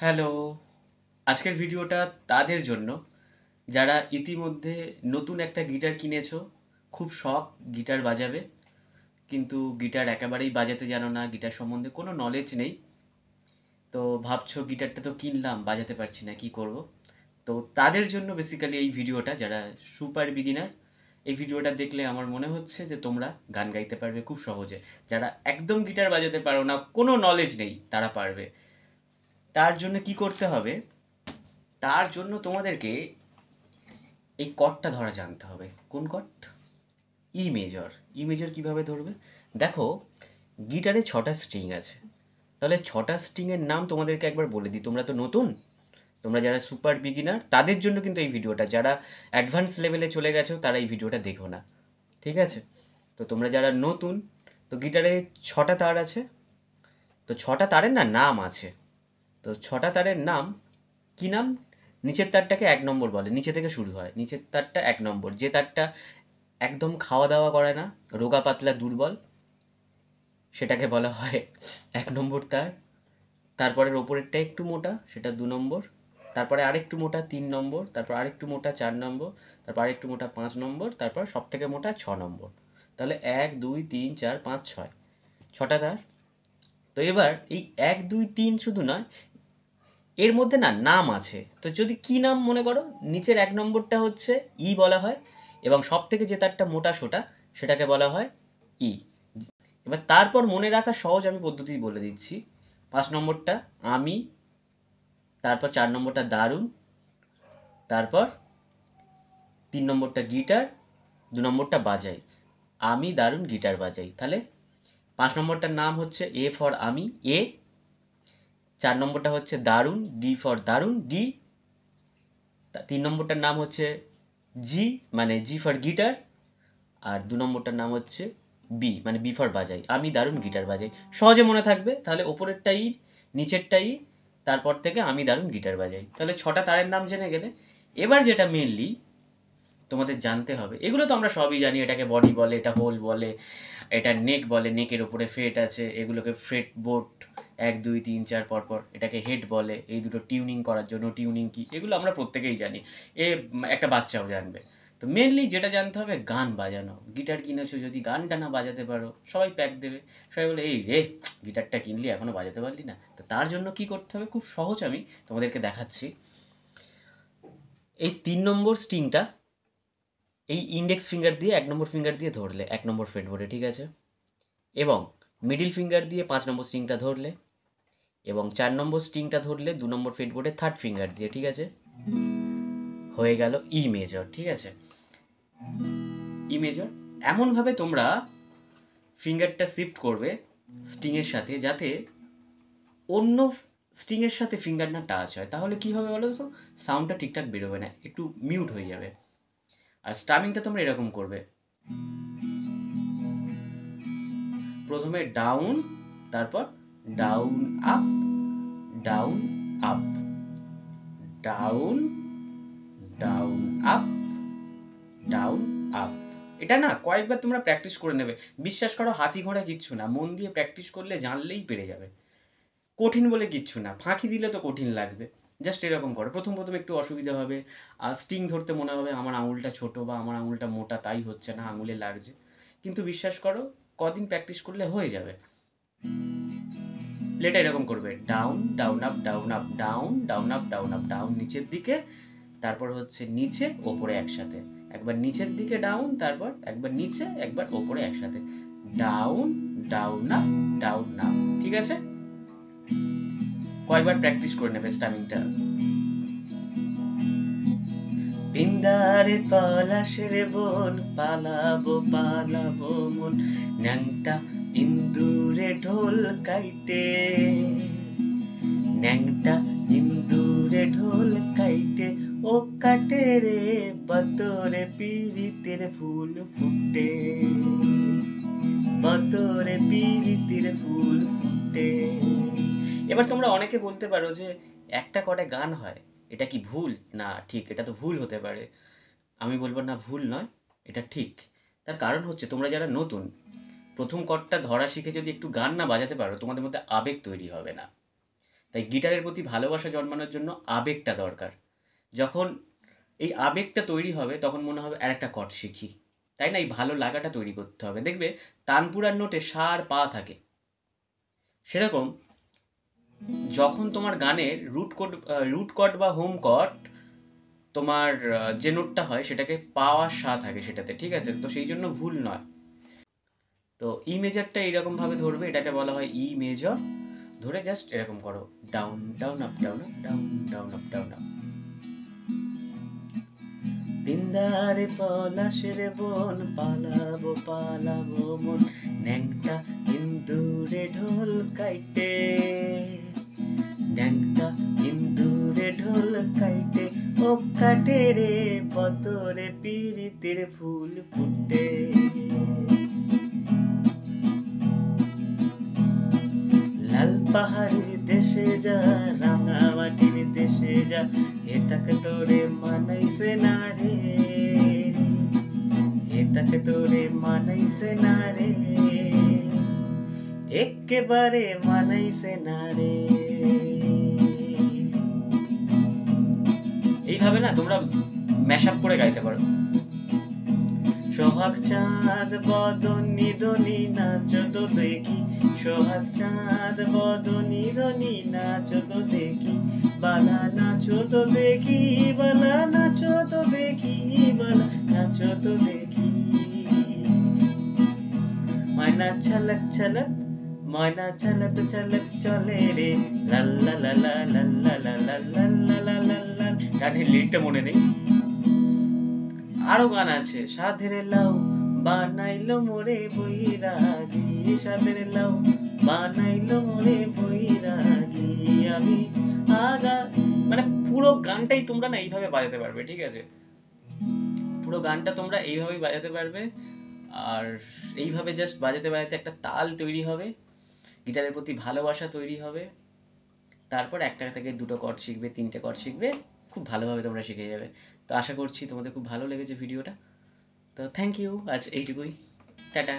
Hello, আজকের ভিডিওটা তাদের জন্য যারা ইতিমধ্যে নতুন একটা গিটার কিনেছো, খুব শখ গিটার বাজাবে, কিন্তু গিটার একেবারেই বাজাতে জানো না, গিটার সম্বন্ধে কোনো নলেজ নেই। তো ভাবছো গিটারটা তো কিনলাম, বাজাতে পারছি না, কি করব? তো তাদের জন্য বেসিক্যালি এই ভিডিওটা, যারা সুপার বিগিনার। এই ভিডিওটা দেখলে আমার মনে হচ্ছে যে তোমরা গান গাইতে পারবে খুব সহজে। যারা একদম গিটার বাজাতে পারো না, কোনো নলেজ নেই, তারা পারবে। তার জন্য কি করতে হবে? তার জন্য তোমাদেরকে এই কর্ডটা ধরা জানতে হবে। কোন chord? E major. E major কীভাবে ধরবে? দেখো, গিটারে 6টা স্ট্রিং আছে। তাহলে 6টা স্ট্রিংয়ের নাম তোমাদেরকে একবার বলে দিই। তোমরা তো নতুন, তোমরা যারা সুপার বিগিনার তাদের জন্য কিন্তু এই ভিডিওটা। যারা অ্যাডভান্স লেভেলে চলে গেছো তারা এই ভিডিওটা দেখো না, ঠিক আছে? তো তোমরা যারা নতুন, তো গিটারে 6টা তার আছে। তো 6টা তারের না নাম আছে। তো 6টা তারের নাম কি নাম? নিচের তারটাকে 1 নম্বর বলে, নিচে থেকে শুরু হয়। নিচের তারটা 1 নম্বর, যে তারটা একদম খাওয়া দাওয়া করে না, রোগা পাতলা দুর্বল, সেটাকে বলা হয় 1 নম্বর তার। তারপরের ওপরেরটা একটু মোটা, সেটা 2 নম্বর। তারপরে আরেকটু মোটা 3 নম্বর, তারপর আরেকটু মোটা 4 নম্বর, তারপর আরেকটু মোটা 5 নম্বর, তারপর সব থেকে মোটা 6 নম্বর। তাহলে 1 2 3 4 5 6, 6টা তার। তো এবার এই 1 2 3 শুধু নয়, এর মধ্যে না নাম আছে। তো যদি কি নাম মনে করো, নিচের 1 নম্বরটা হচ্ছে ই বলা হয়, এবং সব থেকে যে তারটা মোটা সোটা সেটাকে বলা হয় ই। এবার তারপর মনে রাখা সহজ, আমি পদ্ধতি বলে দিচ্ছি। 5 নম্বরটা আমি, তারপর 4 নম্বরটা দারুণ, তারপর 3 নম্বরটা গিটার, 2 নম্বরটা বাজাই। আমি দারুণ গিটার বাজাই। তাহলে 5 নম্বরটার নাম হচ্ছে এ ফর আমি, এ। 4 নম্বরটা হচ্ছে দারুণ, ডি ফর দারুণ, ডি। 3 নম্বরটার নাম হচ্ছে জি, মানে জি ফর গিটার। আর 2 নম্বরটার নাম হচ্ছে বি, মানে বি ফর বাজাই। আমি দারুণ গিটার বাজাই। সহজে মনে থাকবে। তাহলে ওপরেরটাই, নিচেরটাই, তারপর থেকে আমি দারুণ গিটার বাজাই। তাহলে 6টা তারের নাম জেনে গেলে। এবার যেটা মেনলি তোমাদের জানতে হবে, এগুলো তো আমরা সবই জানি। এটাকে বডি বলে, এটা হোল বলে, এটা নেক বলে, নেকের ওপরে ফ্রেট আছে, এগুলোকে ফ্রেট বোর্ড 1 2 3 4 পরপর। এটাকে হেড বলে। এই দুটো টিউনিং করার জন্য, টিউনিং কি, এগুলো আমরা প্রত্যেকেই জানি। একটা বাচ্চাও জানবে। তো মেনলি যেটা জানতে হবে, গান বাজানো। গিটার কিনেছো, যদি গানটা না বাজাতে পারো, সবাই প্যাক দেবে। সবাই বলে, এই রে, গিটারটা কিনলি এখনো বাজাতে পারলি না। তো তার জন্য কি করতে হবে, খুব সহজ, আমি তোমাদেরকে দেখাচ্ছি। এই 3 নম্বর স্ট্রিংটা এই ইন্ডেক্স ফিঙ্গার দিয়ে, 1 নম্বর ফিঙ্গার দিয়ে ধরলে 1 নম্বর ফ্রেটবোর্ডে, ঠিক আছে? এবং মিডিল ফিঙ্গার দিয়ে 5 নম্বর স্ট্রিংটা ধরলে, এবং 4 নম্বর স্ট্রিংটা ধরলে 2 নম্বর ফ্রেটবোর্ডে থার্ড ফিঙ্গার দিয়ে, ঠিক আছে? হয়ে গেল ই মেজর, ঠিক আছে? ই মেজর। এমনভাবে তোমরা ফিঙ্গারটা শিফট করবে স্ট্রিংয়ের সাথে, যাতে অন্য স্ট্রিংয়ের সাথে ফিঙ্গার না টাচ হয়। তাহলে কি হবে বলো তো? সাউন্ডটা ঠিকঠাক বেরোবে না, একটু মিউট হয়ে যাবে। আর স্টামিংটা তোমরা এরকম করবে। প্রথমে ডাউন, তারপর down up, down up, down, down up, down up. এটা না কয়েকবার তোমরা প্র্যাকটিস করে নেবে। বিশ্বাস করো, হাতি ঘোড়া কিচ্ছু না, মন দিয়ে প্র্যাকটিস করলে জানলেই পেরে যাবে। কঠিন বলে কিচ্ছু না, ফাঁকি দিলে তো কঠিন লাগবে। জাস্ট এরকম করো। প্রথম প্রথম একটু অসুবিধা হবে, আর স্ট্রিং ধরতে মনে হবে আমার আঙুলটা ছোট বা আমার আঙুলটা মোটা, তাই হচ্ছে না, আঙুলে লাগছে। কিন্তু বিশ্বাস করো, কদিন প্র্যাকটিস করলে হয়ে যাবে। প্লেটা এরকম করবে, down down up, down up, down down up, down up, down নিচের দিকে, তারপর হচ্ছে নিচে ওপরে একসাথে। একবার নিচের দিকে ডাউন, তারপর একবার নিচে, একবার ওপরে একসাথে। Down, down up, down up. ঠিক আছে? কয়েকবার প্র্যাকটিস করে নেবে স্টামিংটা। পিন্দারে পলাশের বন, পালাবো পালাবো মন, ন্যাংটা ইন্দুরে ঢোল কাইটে, ন্যাংটা ইন্দুরে ঢোল কাইটে, ও কাটে রে বতরে পিরিতের ফুল ফুটে, বতরে পিরিতের ফুল ফুটে। এবার তোমরা অনেকে বলতে পারো যে একটা করে গান হয়, এটা কি ভুল? না ঠিক, এটা তো ভুল হতে পারে। আমি বলবো না ভুল নয়, এটা ঠিক। তার কারণ হচ্ছে, তোমরা যারা নতুন, প্রথম কর্ডটা ধরা শিখে যদি একটু গান না বাজাতে পারো, তোমাদের মধ্যে আবেগ তৈরি হবে না। তাই গিটারের প্রতি ভালোবাসা জন্মানোর জন্য আবেগটা দরকার। যখন এই আবেগটা তৈরি হবে তখন মনে হবে আর একটা কর্ড শিখি, তাই না? এই ভালো লাগাটা তৈরি করতে হবে। দেখবে তানপুরার নোটে সা আর পা থাকে, সেরকম যখন তোমার গানের রুট কর্ড বা হোম কর্ড তোমার যে নোটটা হয় সেটাকে পাওয়া সা থাকে সেটাতে, ঠিক আছে? তো সেই জন্য ভুল নয়। তো ই মেজরটা এইরকম ভাবে ধরবে, এটাকে বলা হয় ই মেজর। ধরে জাস্ট এরকম করো, down down up down up down down up down up. বিন্দারে পলাশের বন, পালাবো পালাবো মন, ন্যাংটা ইন্দুরে ঢোল কাইটে, ন্যাংটা ইন্দুরে ঢোল কাইটে, ও কাটে রে পতরে পিরিতের ফুল ফুটে। লাল পাহাড়ির দেশে যা, রাঙামাটির দেশে যা, এটাকে তোরে মানাইছে না রে, এটাকে তোরে মানাইছে না রে, একেবারে মানাইছে না রে। এইভাবে না তোমরা ম্যাশ আপ করে গাইতে পারো। সোহাগ চাঁদ বদনি ধনি নাচো তো দেখি, সোহাগ চাঁদ বদনি ধনি নাচো তো দেখি, বালা নাচো তো দেখি, বালা নাচো তো দেখি, বালা নাচো তো দেখি। ময়না ছলক ছলক, ময়না ছলক ছলক চলে রে, লাল্লা লাল্লা লাল্লা লাল্লা লাল্লা লাল্লা লাল্লা। গানের লিরিকটা মনে নেই, আরো গান আছে। সাধের লাউ বানাইলো মোরে বৈরাগী, সাধের লাউ বানাইলো মোরে বৈরাগী, আমি আগা। মানে পুরো গানটাই তোমরা না এইভাবে বাজাতে পারবে, ঠিক আছে? পুরো গানটা তোমরা এইভাবেই বাজাতে পারবে। আর এইভাবে জাস্ট বাজাতে বাজাতে একটা তাল তৈরি হবে, গিটারের প্রতি ভালোবাসা তৈরি হবে। তারপর একটা থেকে দুটো কর্ড শিখবে, তিনটে কর্ড শিখবে, খুব ভালোভাবে তোমরা শিখে যাবে। তো আশা করছি তোমাদের খুব ভালো লেগেছে ভিডিওটা। তো থ্যাংক ইউ, আজ এইটুকুই, টাটা।